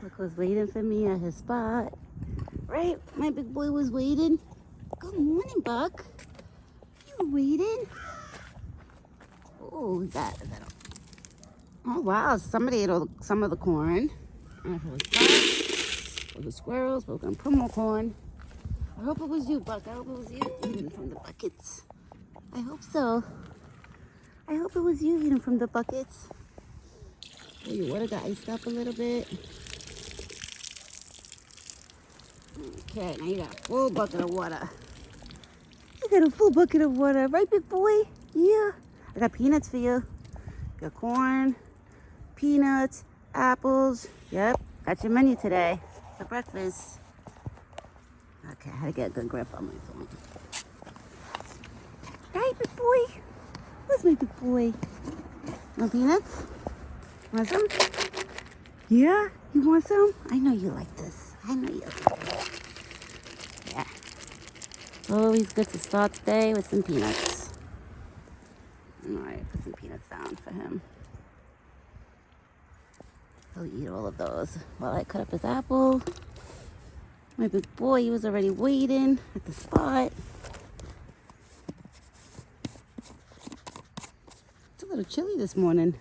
Buck was waiting for me at his spot. Right? My big boy was waiting. Good morning, Buck. You were waiting? Oh, is that oh, wow. Somebody ate some of the corn. I don't know if it was Buck or the squirrels, but we're going to put more corn. I hope it was you, Buck. I hope it was you eating from the buckets. I hope so. I hope it was you eating from the buckets. Oh, your water got iced up a little bit. Okay, now you got a full bucket of water. You got a full bucket of water, right, big boy? Yeah. I got peanuts for you. Got corn, peanuts, apples. Yep, got your menu today for breakfast. Okay, I had to get a good grip on my phone. Right, big boy? Where's my big boy? Want peanuts? Want some? Yeah? You want some? I know you like this. I know you like this. Yeah. It's always good to start the day with some peanuts. Alright, put some peanuts down for him. He'll eat all of those while I cut up his apple. My big boy, he was already waiting at the spot. It's a little chilly this morning.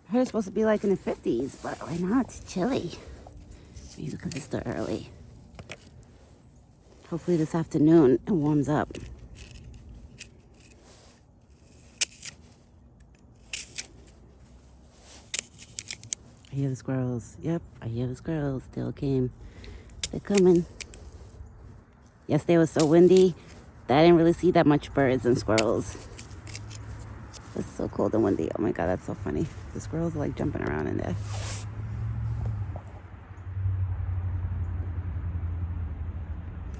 I heard it's supposed to be like in the 50s, but right now it's chilly. Maybe because it's still early. Hopefully this afternoon it warms up. I hear the squirrels. Yep, I hear the squirrels. Still came. They're coming. Yesterday was so windy that I didn't really see that much birds and squirrels. It's so cold and windy. Oh my god, that's so funny. The squirrels are like jumping around in there.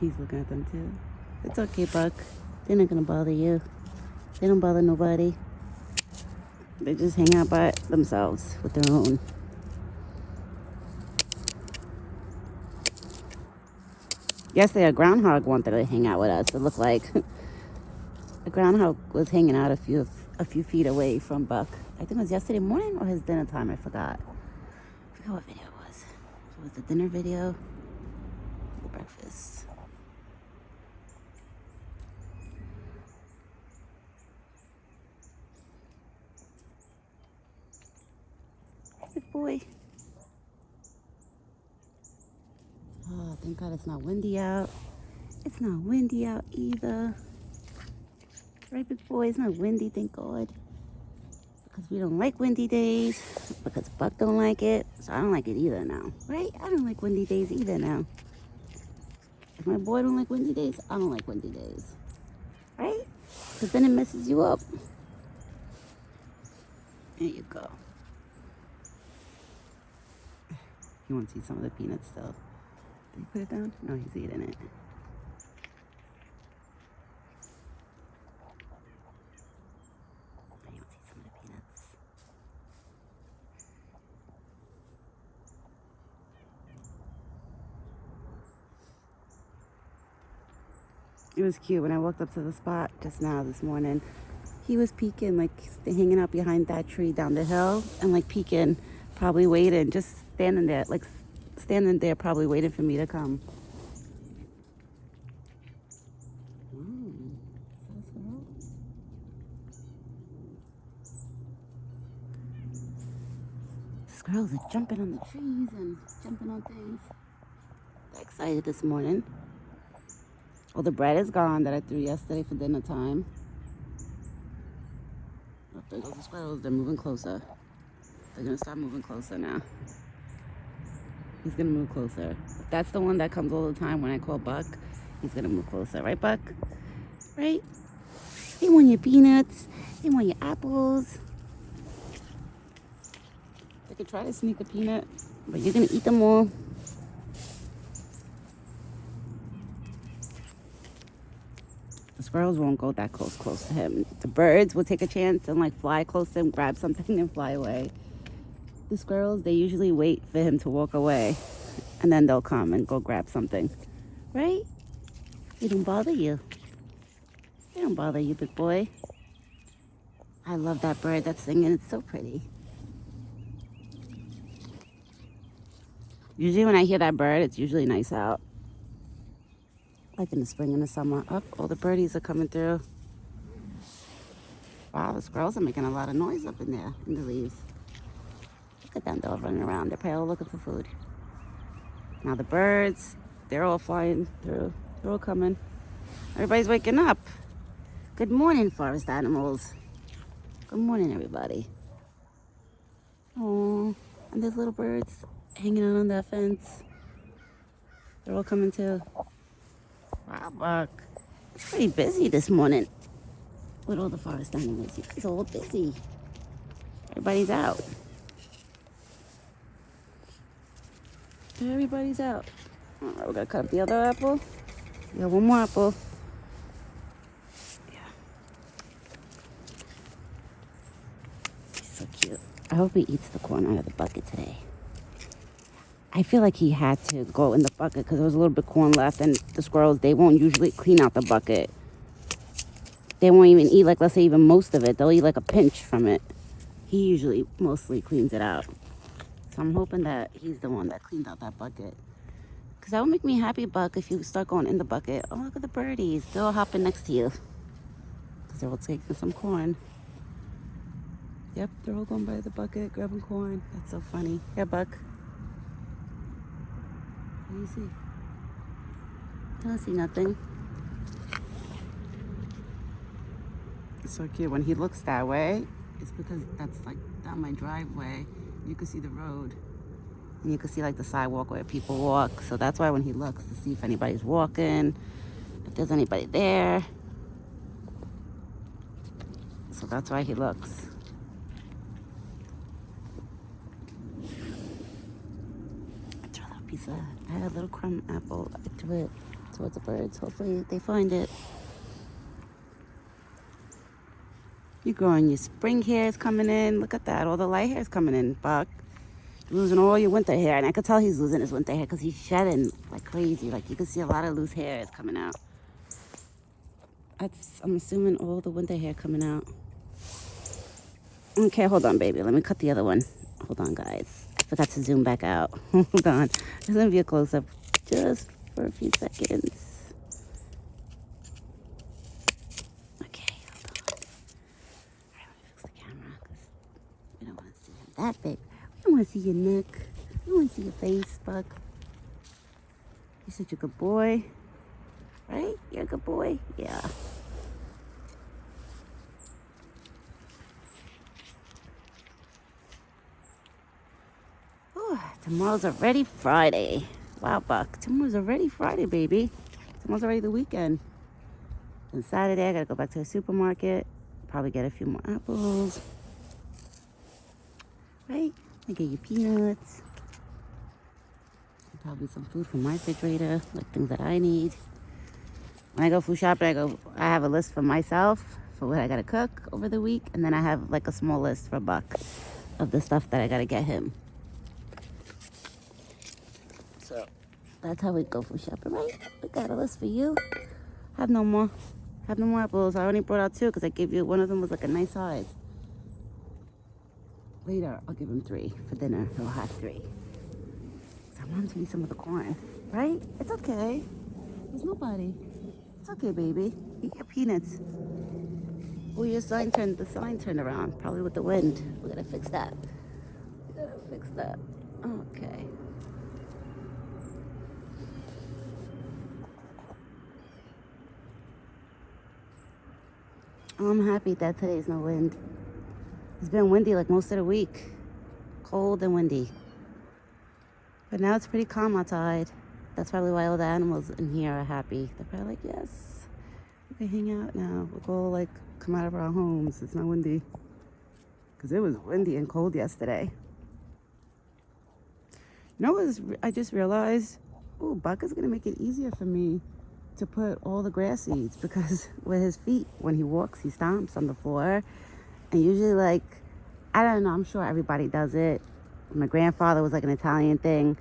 He's looking at them too. It's okay, Buck. They're not gonna bother you. They don't bother nobody. They just hang out by themselves with their own. Yesterday, a groundhog wanted to hang out with us. It looked like a groundhog was hanging out a few feet away from Buck. I think it was yesterday morning or his dinner time. I forgot. I forgot what video it was. It was the dinner video, the breakfast. Good boy. Oh, thank God it's not windy out. It's not windy out either. Right, big boy? It's not windy, thank God. Because we don't like windy days. Because Buck don't like it. So I don't like it either now. Right? I don't like windy days either now. If my boy don't like windy days, I don't like windy days. Right? Because then it messes you up. There you go. He wants to eat some of the peanuts still. Did he put it down? No, he's eating it. He wants to eat some of the peanuts. It was cute when I walked up to the spot just now this morning. He was peeking, like hanging out behind that tree down the hill and like peeking, probably waiting, just standing there, like standing there, probably waiting for me to come. The squirrels are jumping on the trees and jumping on things. They're excited this morning. All the bread is gone that I threw yesterday for dinner time. Oh, there goes the squirrels. They're moving closer. They're gonna start moving closer now. He's gonna move closer. If that's the one that comes all the time when I call Buck, he's gonna move closer. Right, Buck? Right? They want your peanuts. They want your apples. They could try to sneak a peanut, but you're gonna eat them all. The squirrels won't go that close to him. The birds will take a chance and like fly close to him, grab something and fly away. The squirrels, they usually wait for him to walk away and then they'll come and go grab something. Right? They don't bother you. They don't bother you, big boy. I love that bird that's singing. It's so pretty. Usually when I hear that bird, it's usually nice out. Like in the spring and the summer. Up, all the birdies are coming through. Wow, the squirrels are making a lot of noise up in there, in the leaves. Look at them, they're all running around. They're probably all looking for food. Now the birds, they're all flying through. They're all coming. Everybody's waking up. Good morning, forest animals. Good morning, everybody. Oh, and there's little birds hanging out on that fence. They're all coming too. Wow, Buck. It's pretty busy this morning with all the forest animals. You guys are all busy. Everybody's out. Everybody's out. All right, we're gonna cut up the other apple. We got one more apple. Yeah. He's so cute. I hope he eats the corn out of the bucket today. I feel like he had to go in the bucket because there was a little bit of corn left, and the squirrels, they won't usually clean out the bucket. They won't even eat, like, let's say even most of it. They'll eat like a pinch from it. He usually mostly cleans it out. So I'm hoping that he's the one that cleaned out that bucket. Because that would make me happy, Buck, if you start going in the bucket. Oh, look at the birdies. They're all hopping next to you. Because they're all taking some corn. Yep, they're all going by the bucket, grabbing corn. That's so funny. Yeah, Buck. What do you see? I don't see nothing. It's so cute. When he looks that way, it's because that's like down my driveway. You can see the road. And you can see like the sidewalk where people walk. So that's why when he looks to see if anybody's walking, if there's anybody there. So that's why he looks. I threw a little piece of, I had a little crumb apple. I threw it towards the birds. Hopefully they find it. You're growing your spring hairs coming in. Look at that. All the light hairs coming in, Buck. You're losing all your winter hair. And I could tell he's losing his winter hair because he's shedding like crazy. Like you can see a lot of loose hairs coming out. I'm assuming all the winter hair coming out. Okay, hold on, baby. Let me cut the other one. Hold on, guys. I forgot to zoom back out. Hold on. There's going to be a close-up just for a few seconds. That big. We don't want to see your neck. We want to see your face, Buck. You're such a good boy. Right? You're a good boy? Yeah. Ooh, tomorrow's already Friday. Wow, Buck. Tomorrow's already Friday, baby. Tomorrow's already the weekend. And Saturday, I got to go back to the supermarket. Probably get a few more apples. Right? I get you peanuts. Probably some food from my refrigerator, like things that I need. When I go food shopping, I have a list for myself for what I gotta cook over the week, and then I have like a small list for Buck of the stuff that I gotta get him. So that's how we go food shopping, right? We got a list for you. Have no more apples. I only brought out 2 because I gave you, one of them was like a nice size. Later, I'll give him 3 for dinner. He'll have 3. So I want him to eat some of the corn, right? It's okay. There's nobody. It's okay, baby. Eat your peanuts. Oh, the sign turned around. Probably with the wind. We gotta fix that. Okay. I'm happy that today's no wind. It's been windy like most of the week. Cold and windy. But now it's pretty calm outside. That's probably why all the animals in here are happy. They're probably like, yes, we can hang out now. We'll go like come out of our homes. It's not windy. Because it was windy and cold yesterday. You know what I just realized? Oh, Buck is going to make it easier for me to put all the grass seeds because with his feet, when he walks, he stomps on the floor. And usually, like, I don't know, I'm sure everybody does it. My grandfather was like an Italian thing.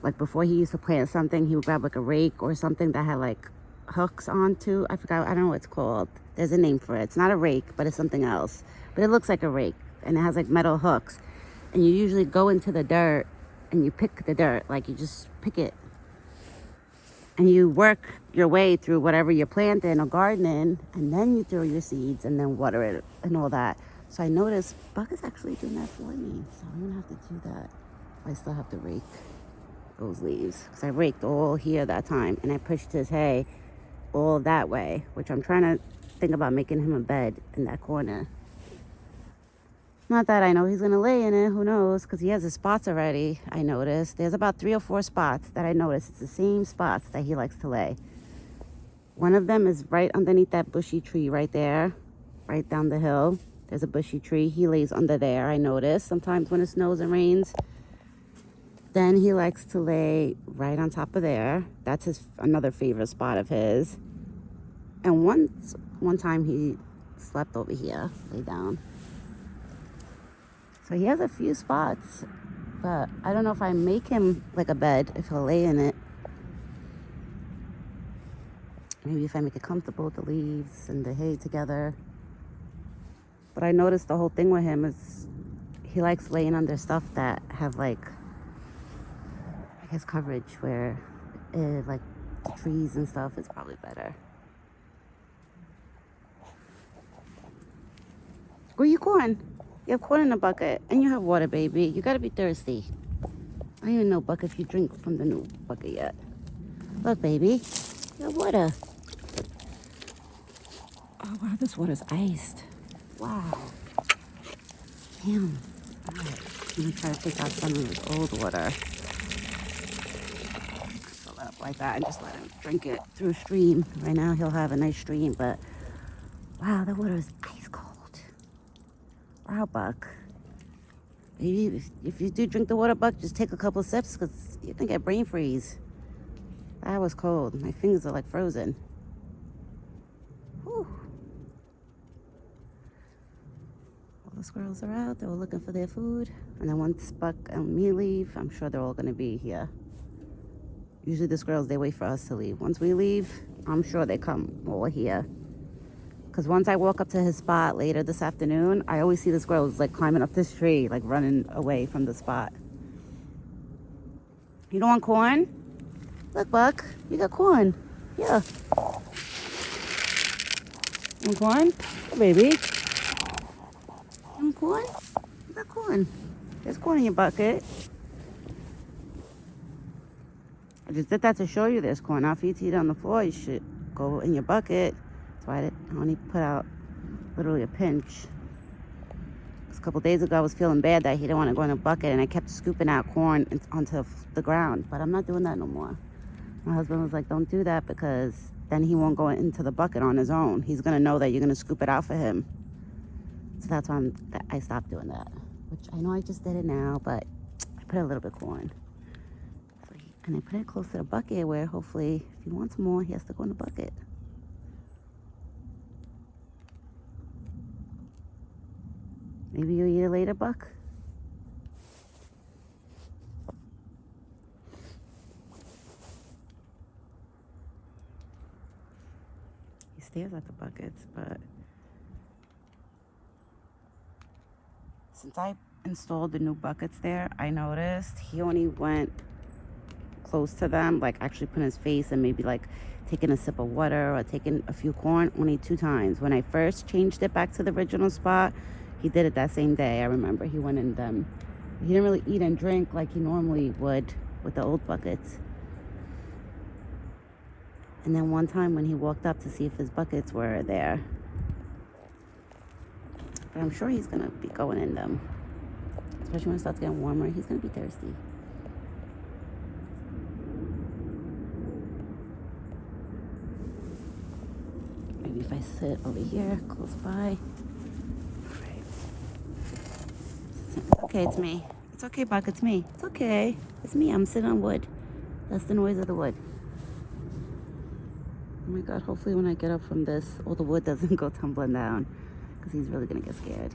Like before he used to plant something, he would grab like a rake or something that had like hooks onto. I forgot, I don't know what it's called. There's a name for it. It's not a rake, but it's something else. But it looks like a rake and it has like metal hooks. And you usually go into the dirt and you pick the dirt. Like you just pick it and you work your way through whatever you're planting or gardening, and then you throw your seeds and then water it and all that. So I noticed Buck is actually doing that for me. So I'm gonna have to do that. I still have to rake those leaves because I raked all here that time and I pushed his hay all that way, which I'm trying to think about making him a bed in that corner. Not that I know he's gonna lay in it, who knows, because he has his spots already. I noticed there's about 3 or 4 spots that I noticed. It's the same spots that he likes to lay. One of them is right underneath that bushy tree right there, right down the hill. There's a bushy tree. He lays under there, I noticed. Sometimes when it snows and rains, then he likes to lay right on top of there. That's another favorite spot of his. And one time he slept over here, lay down. So he has a few spots, but I don't know if I make him like a bed, if he'll lay in it. Maybe if I make it comfortable, the leaves and the hay together. But I noticed the whole thing with him is he likes laying under stuff that have like, I guess, coverage where like trees and stuff is probably better. Where you corn? You have corn in a bucket and you have water, baby. You gotta be thirsty. I don't even know, Buck, if you drink from the new bucket yet. Look, baby, you have water. Oh, wow, this water's iced. Wow. Damn. All right, I'm gonna try to take out some of this old water. Fill it up like that and just let him drink it through stream. Right now he'll have a nice stream, but wow, the water is ice cold. Wow, Buck. Maybe if you do drink the water, Buck, just take a couple sips because you can get brain freeze. That was cold. My fingers are like frozen. Whew. All the squirrels are out. They were looking for their food. And then once Buck and me leave, I'm sure they're all going to be here. Usually the squirrels, they wait for us to leave. Once we leave, I'm sure they come all here. Because once I walk up to his spot later this afternoon, I always see the squirrels like climbing up this tree, like running away from the spot. You don't want corn? Look, Buck, you got corn. Yeah. You want corn? Oh, baby. You want corn? You got corn. There's corn in your bucket. I just did that to show you there's corn. Now, if you eat it on the floor, you should go in your bucket. That's why I only put out literally a pinch. A couple days ago, I was feeling bad that he didn't want to go in a bucket, and I kept scooping out corn onto the ground. But I'm not doing that no more. My husband was like, don't do that because then he won't go into the bucket on his own. He's going to know that you're going to scoop it out for him. So that's why I stopped doing that. Which I know I just did it now, but I put a little bit of corn. And I put it close to the bucket where hopefully if he wants more, he has to go in the bucket. Maybe you'll eat it later, Buck? He stares at the buckets, but since I installed the new buckets there, I noticed he only went close to them, like actually putting his face and maybe like taking a sip of water or taking a few corn, only 2 times. When I first changed it back to the original spot, he did it that same day. I remember he went in them. He didn't really eat and drink like he normally would with the old buckets. And then one time when he walked up to see if his buckets were there. But I'm sure he's gonna be going in them. Especially when it starts getting warmer, he's gonna be thirsty. Maybe if I sit over here, close by. Okay, it's me. It's okay, Buck, it's me. It's okay. It's me. I'm sitting on wood. That's the noise of the wood. Oh my God, hopefully when I get up from this, all the wood doesn't go tumbling down because he's really gonna get scared.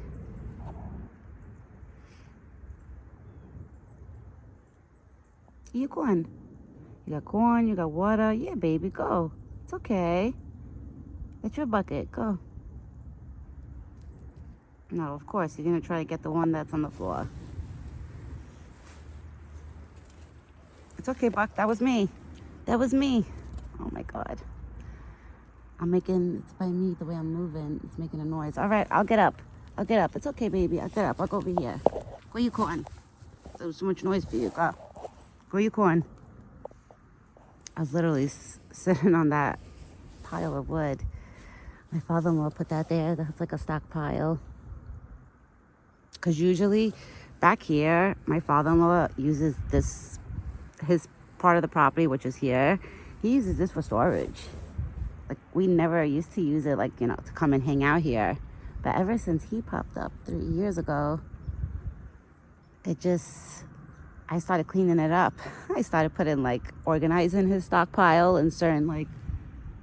You corn. You got corn, you got water. Yeah, baby, go. It's okay. It's your bucket, go. No, of course, you're gonna try to get the one that's on the floor. It's okay, Buck. That was me. That was me. Oh my God. It's by me, the way I'm moving. It's making a noise. All right, I'll get up. I'll get up. It's okay, baby. I'll get up. I'll go over here. Go, you corn. There's so much noise for you. Go. Go, you corn. I was literally sitting on that pile of wood. My father-in-law put that there. That's like a stockpile. Because usually back here, my father-in-law uses this, his part of the property, which is here. He uses this for storage. Like, we never used to use it, like, you know, to come and hang out here. But ever since he popped up 3 years ago, I started cleaning it up. I started putting, like, organizing his stockpile in certain, like,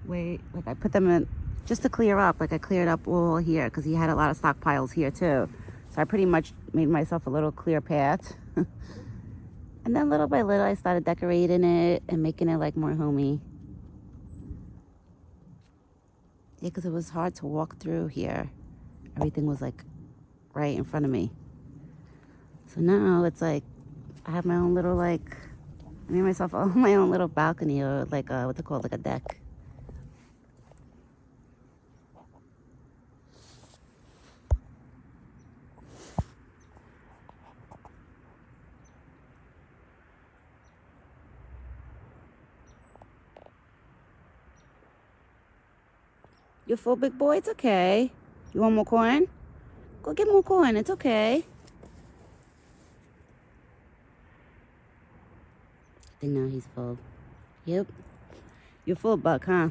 way. Like, I put them in just to clear up. Like, I cleared up all here because he had a lot of stockpiles here, too. So I pretty much made myself a little clear path. And then little by little, I started decorating it and making it, like, more homey. Yeah, because it was hard to walk through here. Everything was, like, right in front of me. So now it's like I have my own little, like, I made myself my own little balcony, or like what's it called, like a deck. You're full, big boy? It's okay. You want more corn? Go get more corn. It's okay. I think now he's full. Yep. You're full, Buck, huh?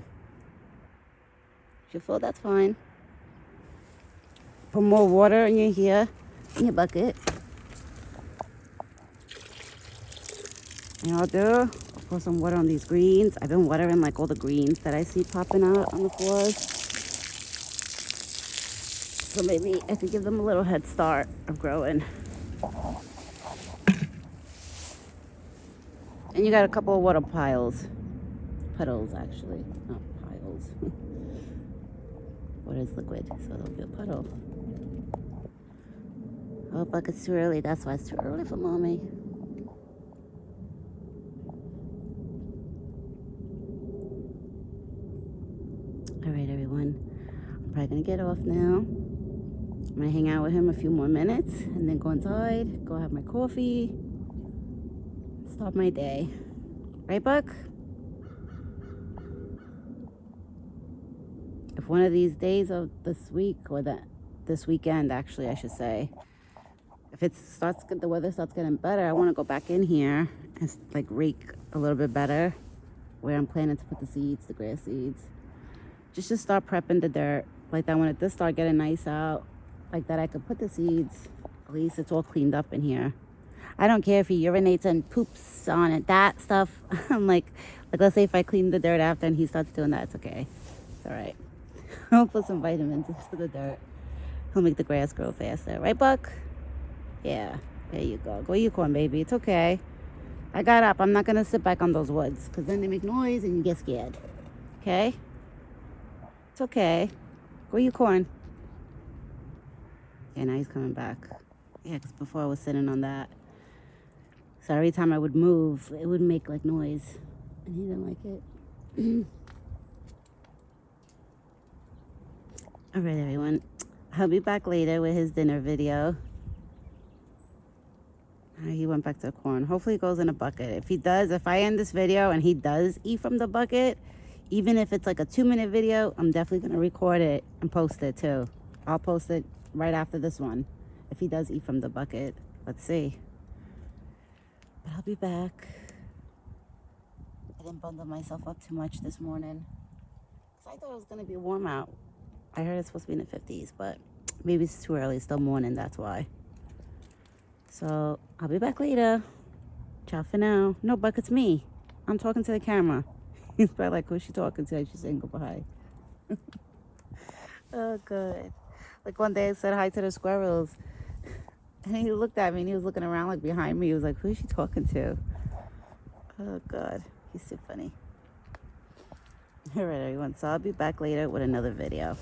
If you're full, that's fine. Put more water in your bucket. And I'll pour some water on these greens. I've been watering, like, all the greens that I see popping out on the floors. So maybe I could give them a little head start of growing. And you got a couple of water piles. Puddles, actually, not piles. Water's liquid, so there'll be a puddle. Oh, Buck, it's too early. That's why it's too early for mommy. All right, everyone. I'm probably gonna get off now. I'm gonna hang out with him a few more minutes and then go inside, go have my coffee, start my day. Right, Buck? If one of these days of this week, or this weekend, actually, I should say, if the weather starts getting better, I want to go back in here and, like, rake a little bit better where I'm planning to put the seeds, the grass seeds. Just to start prepping the dirt like that. When it does start getting nice out like that, I could put the seeds. At least it's all cleaned up in here. I don't care if he urinates and poops on it, that stuff. I'm like let's say if I clean the dirt after and he starts doing that, it's okay. It's all right. I'll put some vitamins into the dirt. He'll make the grass grow faster. Right, Buck? Yeah, there you go. Go you corn, baby. It's okay. I got up. I'm not going to sit back on those woods because then they make noise and you get scared. Okay? It's okay. Go you corn. Yeah, now he's coming back. Yeah, because before I was sitting on that. So every time I would move, it would make, like, noise. And he didn't like it. All right, everyone. I'll be back later with his dinner video. He went back to the corn. Hopefully it goes in a bucket. If I end this video and he does eat from the bucket, even if it's like a 2-minute video, I'm definitely going to record it and post it too. I'll post it right after this one. If he does eat from the bucket. Let's see. But I'll be back. I didn't bundle myself up too much this morning, because I thought it was going to be warm out. I heard it's supposed to be in the 50s, but maybe it's too early. It's still morning, that's why. So I'll be back later. Ciao for now. No, Buck, it's me. I'm talking to the camera. He's probably like, who's she talking to? She's saying goodbye. Oh, good. Like, one day I said hi to the squirrels. And he looked at me and he was looking around, like, behind me. He was like, who is she talking to? Oh, God. He's too funny. All right, everyone. So I'll be back later with another video.